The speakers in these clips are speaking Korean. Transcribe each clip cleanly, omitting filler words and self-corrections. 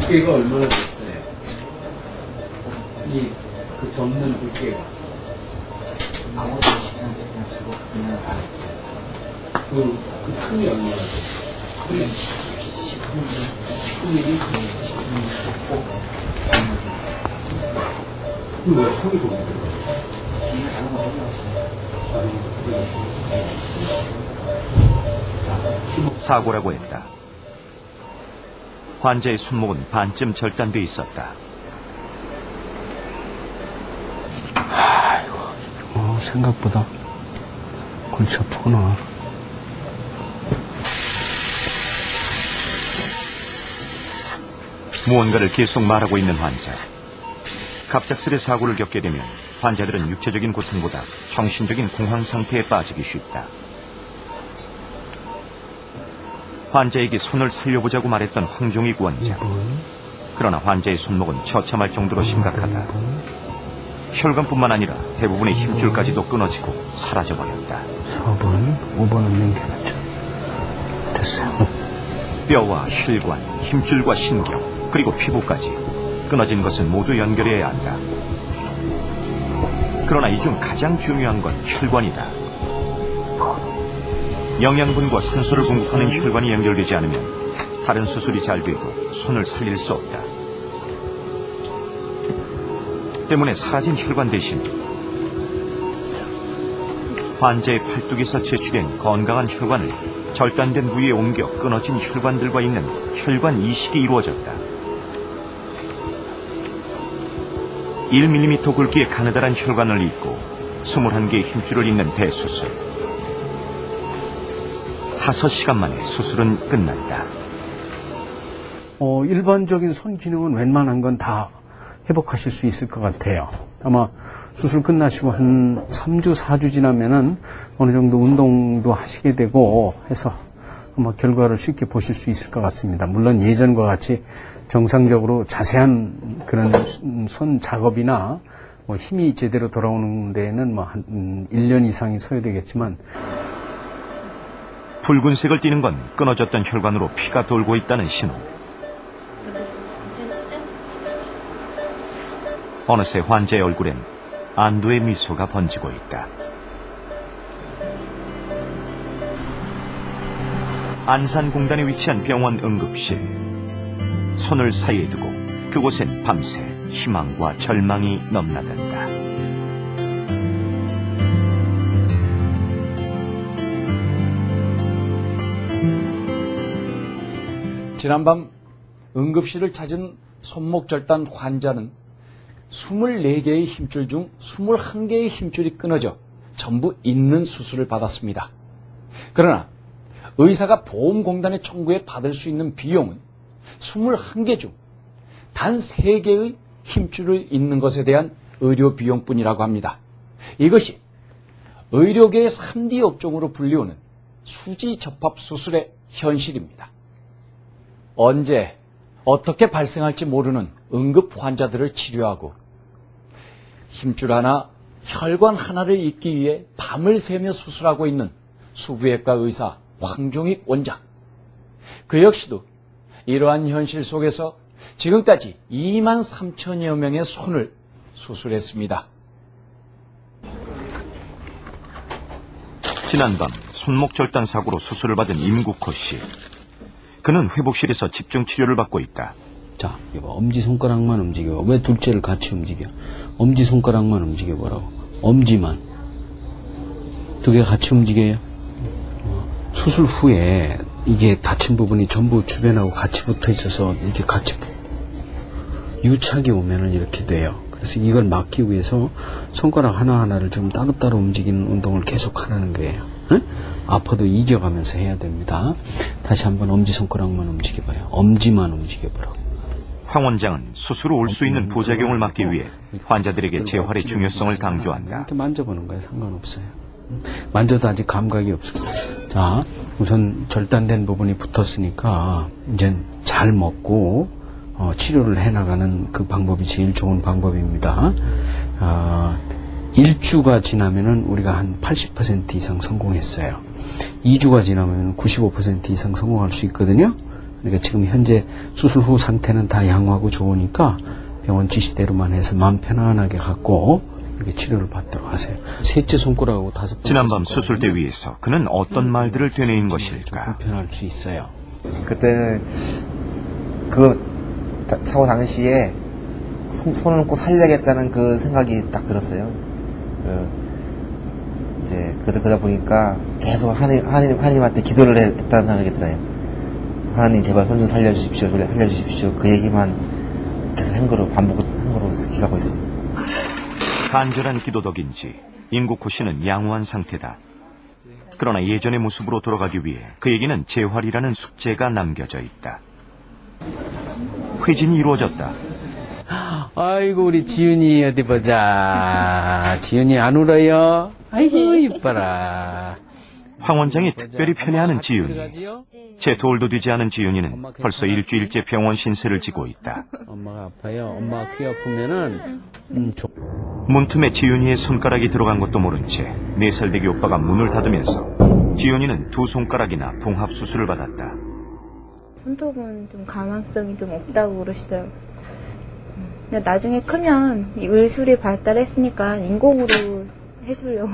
두께가 얼마나 됐어요? 그 접는 두께가. 아무도 시간 쓰고 그냥 다 그 틈이 얼마나 됐어요? 틈이 10mm? 왜 손이 돌리는 거예요? 이게 다른 거 해봤어요. 사고라고 했다. 환자의 손목은 반쯤 절단돼 있었다. 생각보다 골치 아프구나. 무언가를 계속 말하고 있는 환자. 갑작스레 사고를 겪게 되면 환자들은 육체적인 고통보다 정신적인 공황 상태에 빠지기 쉽다. 환자에게 손을 살려보자고 말했던 황종익 원장. 그러나 환자의 손목은 처참할 정도로 심각하다. 혈관뿐만 아니라 대부분의 힘줄까지도 끊어지고 사라져버렸다. 4번, 5번은 넘겨놨죠. 됐어요. 뼈와 혈관, 힘줄과 신경, 그리고 피부까지 끊어진 것은 모두 연결해야 한다. 그러나 이 중 가장 중요한 건 혈관이다. 영양분과 산소를 공급하는 혈관이 연결되지 않으면 다른 수술이 잘 돼도 손을 살릴 수 없다. 때문에 사라진 혈관 대신 환자의 팔뚝에서 채취된 건강한 혈관을 절단된 부위에 옮겨 끊어진 혈관들과 있는 혈관 이식이 이루어졌다. 1mm 굵기의 가느다란 혈관을 잇고 21개의 힘줄을 잇는 대수술. 5시간 만에 수술은 끝났다. 일반적인 손 기능은 웬만한 건 다 회복하실 수 있을 것 같아요. 아마 수술 끝나시고 한 3주, 4주 지나면은 어느 정도 운동도 하시게 되고 해서 아마 결과를 쉽게 보실 수 있을 것 같습니다. 물론 예전과 같이 정상적으로 자세한 그런 손 작업이나 뭐 힘이 제대로 돌아오는 데에는 뭐 한 1년 이상이 소요되겠지만 붉은색을 띠는 건 끊어졌던 혈관으로 피가 돌고 있다는 신호. 어느새 환자의 얼굴엔 안도의 미소가 번지고 있다. 안산공단에 위치한 병원 응급실. 손을 사이에 두고 그곳엔 밤새 희망과 절망이 넘나든다. 지난밤 응급실을 찾은 손목절단 환자는 24개의 힘줄 중 21개의 힘줄이 끊어져 전부 잇는 수술을 받았습니다. 그러나 의사가 보험공단의 청구에 받을 수 있는 비용은 21개 중 단 3개의 힘줄을 잇는 것에 대한 의료 비용뿐이라고 합니다. 이것이 의료계의 3D 업종으로 불리우는 수지접합 수술의 현실입니다. 언제 어떻게 발생할지 모르는 응급 환자들을 치료하고 힘줄 하나, 혈관 하나를 잇기 위해 밤을 새며 수술하고 있는 수부외과 의사 황종익 원장. 그 역시도 이러한 현실 속에서 지금까지 2만 3천여 명의 손을 수술했습니다. 지난밤 손목 절단 사고로 수술을 받은 임국호 씨. 그는 회복실에서 집중 치료를 받고 있다. 자, 이거 엄지손가락만 움직여. 왜 둘째를 같이 움직여? 엄지손가락만 움직여보라고. 엄지만. 두 개 같이 움직여요. 수술 후에 이게 다친 부분이 전부 주변하고 같이 붙어 있어서 이렇게 같이 유착이 오면은 이렇게 돼요. 그래서 이걸 막기 위해서 손가락 하나하나를 좀 따로따로 움직이는 운동을 계속 하라는 거예요. 응? 아파도 이겨가면서 해야 됩니다. 다시 한번 엄지손가락만 움직여봐요. 엄지만 움직여보라고. 황 원장은 수술 후 올 수 있는 부작용을 막기 위해 환자들에게 재활의 중요성을 강조한다. 이렇게 만져보는 거예요. 상관없어요. 만져도 아직 감각이 없습니다. 자, 우선 절단된 부분이 붙었으니까 이제 잘 먹고 치료를 해나가는 그 방법이 제일 좋은 방법입니다. 1주가 지나면은 우리가 한 80% 이상 성공했어요. 2주가 지나면 95% 이상 성공할 수 있거든요. 그러니까 지금 현재 수술 후 상태는 다 양호하고 좋으니까 병원 지시대로만 해서 마음 편안하게 갖고 이렇게 치료를 받도록 하세요. 셋째 손가락하고 다섯 번째 지난밤 손가락은 수술대 위에서 그는 어떤 말들을 되뇌인 좀 것일까? 불편할 수 있어요. 그때는 사고 당시에 손을 꼭 살려야겠다는 그 생각이 딱 들었어요. 이제 그러다 보니까 계속 하나님한테 기도를 했다는 생각이 들어요. 하나님 제발 손 좀 살려주십시오, 살려주십시오. 그 얘기만 계속 반복으로 기가고 있습니다. 간절한 기도 덕인지 임국호 씨는 양호한 상태다. 그러나 예전의 모습으로 돌아가기 위해 그에게는 재활이라는 숙제가 남겨져 있다. 회진이 이루어졌다. 아이고 우리 지윤이 어디 보자. 지윤이 안 울어요? 아이고 이뻐라. 황 원장이 특별히 편애하는 지윤이. 들어가지요? 제 돌도 되지 않은 지윤이는 벌써 일주일째 병원 신세를 지고 있다. 엄마가 아파요. 엄마가 귀 아프면은 문틈에 지윤이의 손가락이 들어간 것도 모른 채 4살 되기 오빠가 문을 닫으면서 지윤이는 2손가락이나 봉합 수술을 받았다. 손톱은 좀 가망성이 좀 없다고 그러시더라고요. 근데 나중에 크면 이 의술이 발달했으니까 인공으로 해주려고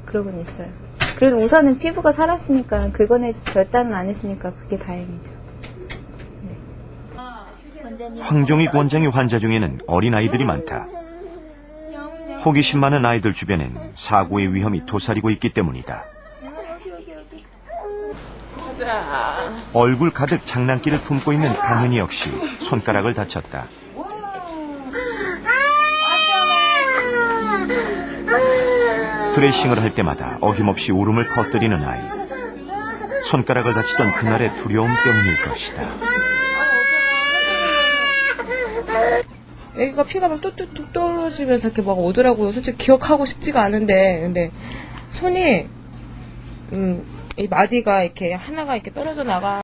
그러고는 있어요. 그래도 우선은 피부가 살았으니까 그거는 절단은 안 했으니까 그게 다행이죠. 황종익 원장의 환자 중에는 어린아이들이 많다. 호기심 많은 아이들 주변엔 사고의 위험이 도사리고 있기 때문이다. 얼굴 가득 장난기를 품고 있는 강은희 역시 손가락을 다쳤다. 드레싱을 할 때마다 어김없이 울음을 퍼뜨리는 아이. 손가락을 다치던 그날의 두려움 때문일 것이다. 애기가 피가 막 뚝뚝뚝 떨어지면서 이렇게 막 오더라고요. 솔직히 기억하고 싶지가 않은데, 근데 손이 이 마디가 이렇게 하나가 이렇게 떨어져 나가.